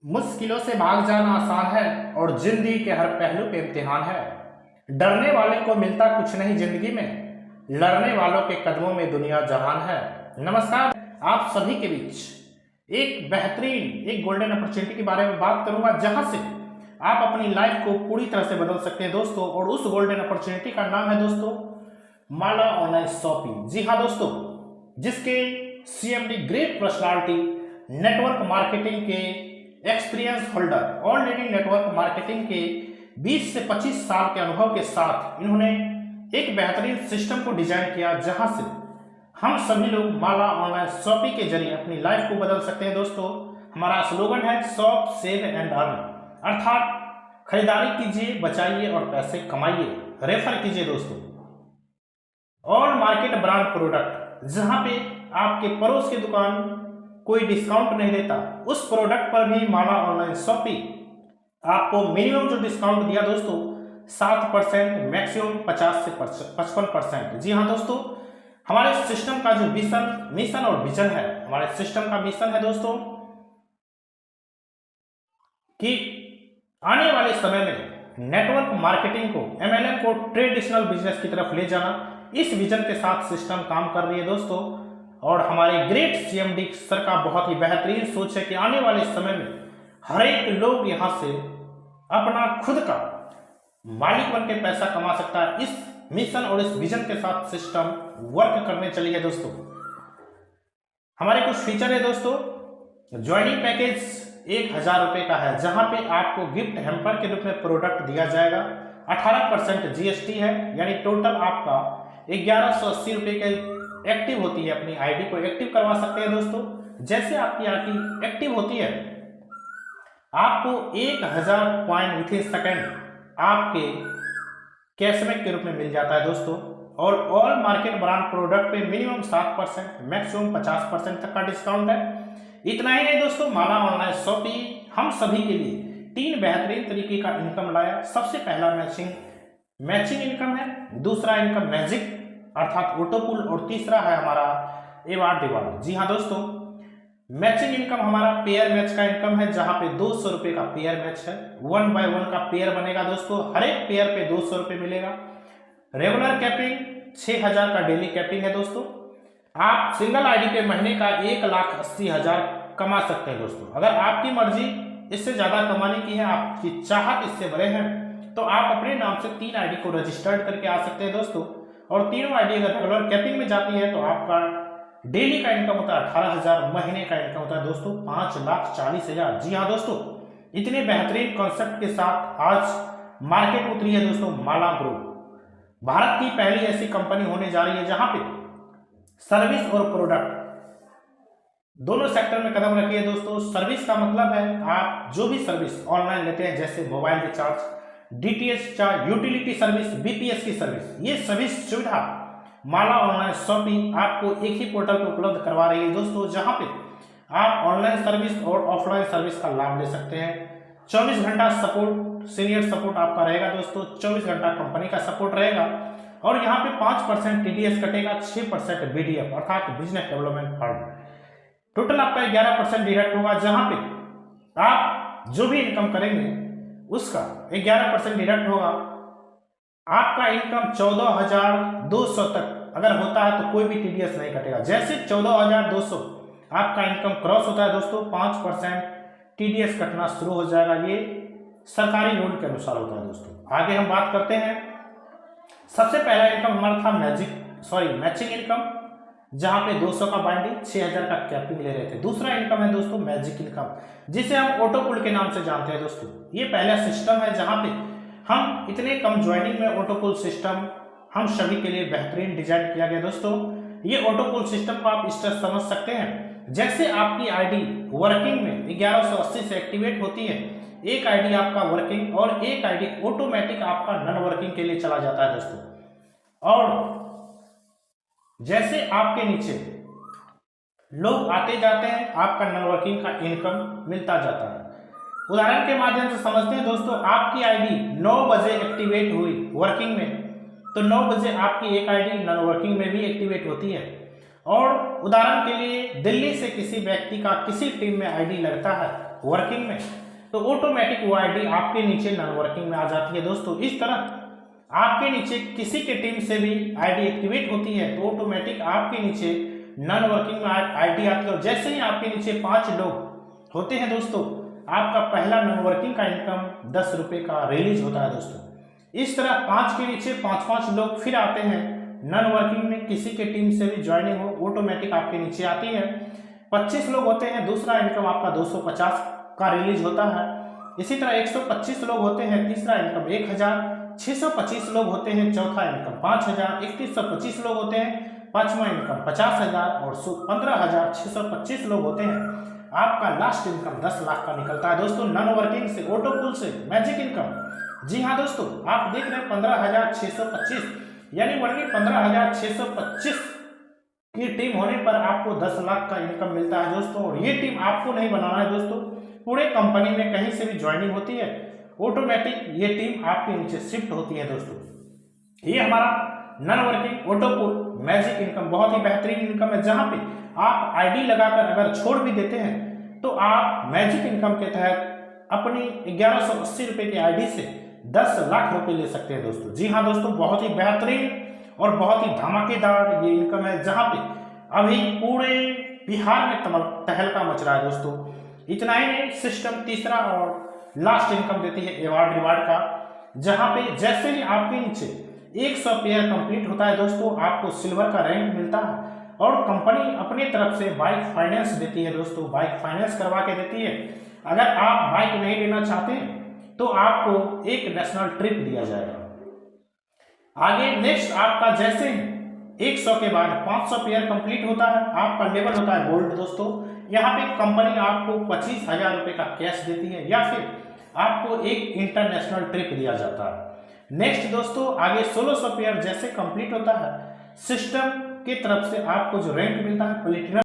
मुश्किलों से भाग जाना आसान है और जिंदगी के हर पहलू पे इम्तिहान है। डरने वाले को मिलता कुछ नहीं जिंदगी में, लड़ने वालों के कदमों में दुनिया जहान है। नमस्कार, आप सभी के बीच एक बेहतरीन एक गोल्डन अपॉर्चुनिटी के बारे में बात करूंगा जहां से आप अपनी लाइफ को पूरी तरह से बदल सकते हैं दोस्तों। और उस गोल्डन अपॉर्चुनिटी का नाम है दोस्तों माला ऑनलाइन शॉपिंग। जी हाँ दोस्तों, जिसके CMD great personality network marketing के experience holder already network marketing के 20 से 25 साल के अनुभव के साथ इन्होंने एक बेहतरीन सिस्टम को डिजाइन किया जहां से हम सभी लोग माला ऑनलाइन शॉपिंग के जरिए अपनी लाइफ को बदल सकते हैं दोस्तों। हमारा स्लोगन है शॉप सेव एंड अर्न, अर्थात खरीदारी कीजिए, बचाइए और पैसे कमाइए। रेफर कीजिए दोस्तों ऑल मार्केट ब्रांड प्रोडक्ट, जहां पे आपके पड़ोस की दुकान कोई डिस्काउंट नहीं देता, उस प्रोडक्ट पर भी माला ऑनलाइन शॉपिंग आपको मिनिमम जो डिस्काउंट दिया दोस्तों 7%, मैक्सिमम 50 से 55%। जी हाँ दोस्तों, हमारे सिस्टम का जो मिशन और विजन है, हमारे सिस्टम का मिशन है दोस्तों कि आने वाले समय में नेटवर्क मार्केटिंग को, एमएलएम को ट्रेडिशनल बिजनेस की तरफ ले जाना। इस विजन के साथ सिस्टम काम कर रही है दोस्तों। और हमारे ग्रेट सीएमडी सर का बहुत ही बेहतरीन सोच है कि आने वाले समय में हर एक लोग यहां से अपना खुद का मालिक बन के पैसा कमा सकता है। इस मिशन और इस विजन के साथ सिस्टम वर्क करने चली है दोस्तों। हमारे कुछ फीचर है दोस्तों। ज्वाइनिंग पैकेज 1000 रुपए का है, जहां पे आपको गिफ्ट हैम्पर के रूप में प्रोडक्ट दिया जाएगा। 18% जीएसटी है, यानी टोटल आपका 1180 रुपए के एक्टिव होती है। अपनी आईडी को एक्टिव करवा सकते हैं दोस्तों। जैसे आपकी आईडी एक्टिव होती है, आपको 1000 पॉइंट विथ इन सेकेंड आपके कैशबैक के रूप में मिल जाता है दोस्तों। और ऑल मार्केट ब्रांड प्रोडक्ट पे मिनिमम 7%, मैक्सिमम 50% तक का डिस्काउंट है। इतना ही नहीं दोस्तों, माला ऑनलाइन शॉपिंग हम सभी के लिए 3 बेहतरीन तरीके का इनकम लाया। सबसे पहला मैचिंग इनकम है, दूसरा इनकम मैजिक अर्थात ऑटोपुल, और तीसरा है हमारा एवार्ड रिवार्ड। जी हाँ दोस्तों, मैचिंग इनकम हमारा पेयर मैच का इनकम है, जहां पे 200 रुपए का पेयर मैच है। 1 बाय 1 का पेयर बनेगा दोस्तों, हर एक पेयर पे 200 रुपए मिलेगा। रेगुलर कैपिंग 6000 का डेली कैपिंग है दोस्तों। आप सिंगल आईडी पे महीने का 1,80,000 कमा सकते हैं दोस्तों। अगर आपकी मर्जी इससे ज्यादा कमाने की है, आपकी चाहत इससे बड़े हैं, तो आप अपने नाम से 3 आईडी को रजिस्टर्ड करके आ सकते हैं दोस्तों। और तीनों आईडी अगर रेगुलर कैपिंग में जाती है तो आपका डेली का इनकम होता है 18,000, महीने का इनकम होता है दोस्तों 5,40,000। जी हाँ दोस्तों, इतने बेहतरीन कॉन्सेप्ट के साथ आज मार्केट उतरी है दोस्तों माला ग्रुप। भारत की पहली ऐसी कंपनी होने जा रही है जहां पे सर्विस और प्रोडक्ट दोनों सेक्टर में कदम रखी है दोस्तों। सर्विस का मतलब है आप जो भी सर्विस ऑनलाइन लेते हैं, जैसे mobile recharge, DTH charge, utility service, BPS की सर्विस, ये सर्विस सुविधा माला ऑनलाइन शॉपिंग आपको एक ही पोर्टल पर उपलब्ध करवा रही है दोस्तों, जहां पे आप ऑनलाइन सर्विस और ऑफलाइन सर्विस का लाभ ले सकते हैं। 24 घंटा सपोर्ट, सीनियर सपोर्ट आपका रहेगा दोस्तों। 24 घंटा कंपनी का सपोर्ट रहेगा। और यहाँ पे 5% टीडीएस कटेगा, 6% बीडीएफ अर्थात बिजनेस डेवलपमेंट फंड। टोटल आपका 11% डिडक्ट होगा, जहां पे आप जो भी इनकम करेंगे उसका 11% डिडक्ट होगा। आपका इनकम 14,200 तक अगर होता है तो कोई भी टीडीएस नहीं कटेगा। जैसे 14,200 आपका इनकम क्रॉस होता है दोस्तों, 5% टीडीएस कटना शुरू हो जाएगा। ये सरकारी रूल के अनुसार होता है दोस्तों। आगे हम बात करते हैं। सबसे पहला इनकम हमारा था मैचिंग इनकम, जहां पे 200 का बाइंडिंग, 6000 का कैपिंग ले रहे थे। दूसरा इनकम है दोस्तों मैजिक इनकम, जिसे हम ऑटोपुल के नाम से जानते हैं दोस्तों। ये पहला सिस्टम है जहां पे हम इतने कम ज्वाइनिंग में ऑटोपुल सिस्टम हम सभी के लिए बेहतरीन डिजाइन किया गया दोस्तों। ये ऑटोपुल सिस्टम को आप इस तरह समझ सकते हैं, जैसे आपकी आईडी वर्किंग में 1180 से एक्टिवेट होती है, एक आईडी आपका वर्किंग और एक आईडी ऑटोमेटिक आपका नॉन वर्किंग के लिए चला जाता है दोस्तों। और जैसे आपके नीचे लोग आते जाते हैं, आपका नॉन वर्किंग का इनकम मिलता जाता है। उदाहरण के माध्यम से समझते हैं दोस्तों, आपकी आईडी 9 बजे एक्टिवेट हुई वर्किंग में, तो 9 बजे आपकी एक आईडी नॉन वर्किंग में भी एक्टिवेट होती है। और उदाहरण के लिए दिल्ली से किसी व्यक्ति का किसी टीम में आईडी लगता है वर्किंग में, तो ऑटोमेटिक वो आईडी आपके नीचे नॉन वर्किंग में आ जाती है दोस्तों। इस तरह आपके नीचे किसी के टीम से भी आईडी एक्टिवेट होती है तो ऑटोमेटिक आपके नीचे नॉन वर्किंग में आईडी आती है। और जैसे ही आपके नीचे 5 लोग होते हैं दोस्तों, आपका पहला नॉन वर्किंग का इनकम 10 रुपये का रिलीज होता है दोस्तों। इस तरह 5 के नीचे 5-5 लोग फिर आते हैं नॉन वर्किंग में, किसी के टीम से भी ज्वाइनिंग हो ऑटोमेटिक आपके नीचे आती है। 25 लोग होते हैं, दूसरा इनकम आपका 250 का रिलीज होता है। इसी तरह 125 लोग होते हैं, तीसरा इनकम 1000। 625 लोग होते हैं, चौथा इनकम 5000। 3125 लोग होते हैं, पांचवा इनकम 50,000। और 15,625 लोग होते हैं, आपका लास्ट इनकम 10 लाख का निकलता है दोस्तों नॉन वर्किंग से, ऑटो पुल से, मैजिक इनकम। जी हाँ दोस्तों, आप देख रहे हैं 15,625 यानी वनली 15,625 की टीम होने पर आपको 10 लाख का इनकम मिलता है दोस्तों। और ये टीम आपको नहीं बनाना है दोस्तों, पूरे कंपनी में कहीं से भी ज्वाइनिंग होती है ऑटोमेटिक ये टीम आपके नीचे शिफ्ट होती है दोस्तों। ये हमारा नॉन वर्किंग ऑटो पुल मैजिक इनकम बहुत ही बेहतरीन इनकम है, जहां पे आप आईडी लगाकर अगर छोड़ भी देते हैं तो आप मैजिक इनकम के तहत अपनी 1180 रुपये की आईडी से 10 लाख रुपए ले सकते हैं दोस्तों। जी हाँ दोस्तों, बहुत ही बेहतरीन और बहुत ही धमाकेदार ये इनकम है, जहां पे अभी पूरे बिहार में तहलका मच रहा है दोस्तों। इतना ही नहीं, सिस्टम तीसरा और लास्ट इनकम देती है अवार्ड रिवार्ड का, जहां पे जैसे ही आपके नीचे 100 पेयर कंप्लीट होता है दोस्तों, आपको सिल्वर का रैंक मिलता है। और कंपनी अपनी तरफ से बाइक फाइनेंस देती है दोस्तों, बाइक फाइनेंस करवा के देती है। अगर आप बाइक नहीं लेना चाहते तो आपको एक नेशनल ट्रिप दिया जाएगा। आगे नेक्स्ट आपका जैसे 100 के बाद 500 पेयर कंप्लीट होता है, आपका लेवल होता है गोल्ड दोस्तों। यहाँ पे कंपनी आपको 25,000 रुपये का कैश देती है या फिर आपको एक इंटरनेशनल ट्रिप दिया जाता है। नेक्स्ट दोस्तों आगे 1600 पेयर जैसे कंप्लीट होता है, सिस्टम की तरफ से आपको जो रैंक मिलता है प्लेटिनम